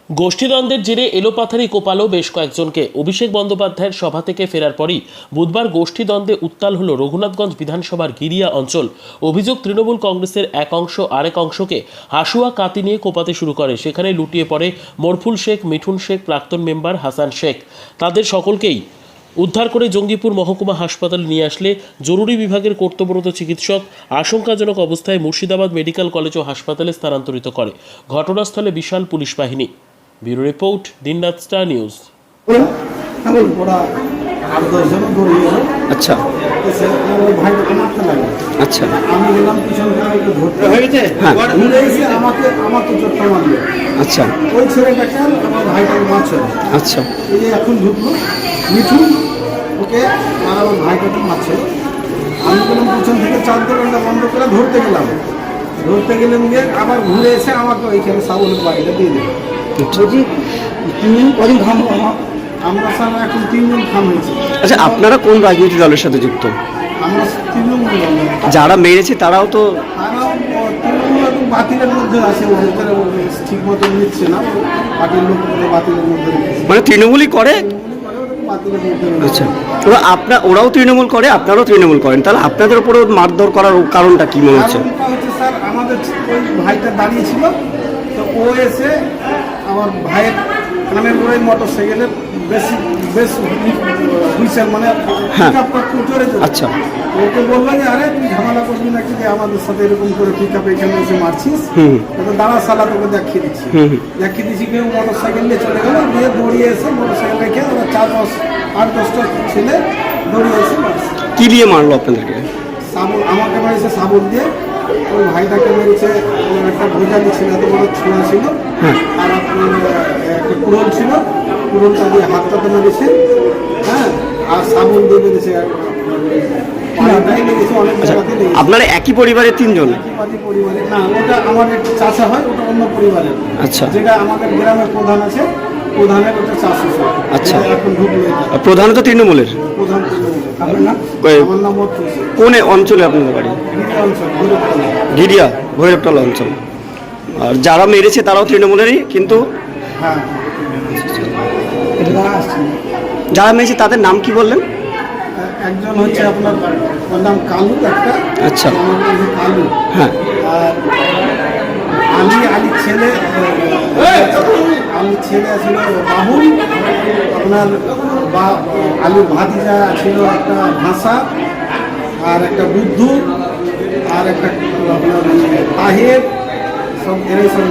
গোষ্ঠীদ্বন্দ্বের জেরে এলোপাথারি কোপালো বেশ কয়েকজনকে। অভিষেক বন্দ্যোপাধ্যায়ের সভা থেকে ফেরার পরই বুধবার গোষ্ঠীদ্বন্দ্বে উত্তাল হল রঘুনাথগঞ্জ বিধানসভার গিরিয়া অঞ্চল। অভিযোগ, তৃণমূল কংগ্রেসের এক অংশ আরেক অংশকে হাসুয়া কাতি নিয়ে কোপাতে শুরু করে। সেখানে লুটিয়ে পড়ে মরফুল শেখ, মিঠুন শেখ, প্রাক্তন মেম্বার হাসান শেখ। তাদের সকলকেই উদ্ধার করে জঙ্গিপুর মহকুমা হাসপাতালে নিয়ে আসলে জরুরি বিভাগের কর্তব্যরত চিকিৎসক আশঙ্কাজনক অবস্থায় মুর্শিদাবাদ মেডিকেল কলেজ ও হাসপাতালে স্থানান্তরিত করে। ঘটনাস্থলে বিশাল পুলিশ বাহিনী। ব্যুরো রিপোর্ট, দিনরাত স্টার নিউজ। আচ্ছা আচ্ছা আমি গেলাম পিছন থেকে একটু ধরতে হয়েছে, আমাকে চোটটা মারলো। আচ্ছা ওই ছেলেটাকে আমার ভাইটাকে মারছিল। আচ্ছা এই যে এখন ঢুকলো মিঠুন, ওকে আর আমার ভাইটাকে মারছিল। আমি গেলাম পিছন থেকে চার দোকানটা বন্ধ করে ধরতে গেলাম গিয়ে আবার ঘুরে এসে আমাকে ওইখানে সাবলের বাড়িটা দিয়ে দিল। বলছি তিনজন কদিন খাম আমরা স্যার এখন 3 জন খাম হয়েছে। আচ্ছা, আপনারা কোন রাজনৈতিক দলের সাথে যুক্ত? আমরা তৃণমূল দল। যারা মেরেছে তারাও তো তৃণমূল এখন বাতিলের মধ্যে আছে, ঠিক মতো নিচ্ছে না, পার্টির লোক বাতিলের মধ্যে মানে তৃণমূলই করে। বাতিলের মধ্যে। আচ্ছা, ওরাও তৃণমূল করে, আপনারাও তৃণমূল করেন, তাহলে আপনাদের উপরে মারধর করার কারণটা কি মনে হচ্ছে? কারণটা হচ্ছে স্যার, আমাদের ওই ভাইটা দাঁড়িয়েছিল, তো ও এসে আমার ভাইয়ের কানের করে মোটর সাইকেলে বেশ হুইসেল মানে চড়ে যাবে। আচ্ছা, ওকে বললো যে আরে তুই ঝামেলা করবি নাকি, যে আমাদের সাথে এরকম করে পিক আপে এখানে এসে মারছিস, তো দাঁড়া সালা তোকে দেখিয়ে দিচ্ছি কেউ মোটর সাইকেল নিয়ে চলে গেলো। দিয়ে দৌড়িয়ে এসে মোটর সাইকেল রেখে ওরা 8-10টা ছেলে দৌড়িয়ে এসে মারছে। কি দিয়ে মারলো আপনাদেরকে? সাবল, আমাকে মারিছে সাবল দিয়ে, ওই ভাইটাকে মেরেছে একটা ভোজালি ছিল, এত বড় ছোঁয়া ছিল, আর আপনার একটা কুড়োল ছিল, কুড়োলটা দিয়ে হাতটাতে মেরেছে, হ্যাঁ, আর সাবল দিয়ে মেরেছে। আপনারা একই পরিবারের 3 জন? পরিবারের না, ওটা আমার একটা চাচা হয়, ওটা অন্য পরিবারের। আচ্ছা, যেটা আমাদের গ্রামের প্রধান আছে, প্রধানের ওটা চাষি। আচ্ছা, এখন ঢুকলো প্রধান তো তৃণমূলের। প্রধান আপনার নাম? আমার নাম কোন অঞ্চলে আপনাদের বাড়ি? গিরিয়া ভৈরবতলা অঞ্চল। আর যারা মেরেছে তারাও তৃণমূলেরই, কিন্তু হ্যাঁ, যারা মেরেছে তাদের নাম কি বললেন? একজন হচ্ছে আপনার নাম কালু একটা। আচ্ছা, কালু, হ্যাঁ। আর আলির ছেলে ছিল রাহুল, আপনার আলুর ভাতিজা ছিল একটা ভাষা, আর একটা বুদ্ধু, আর একটা আপনার তাহের, সব এরাই সব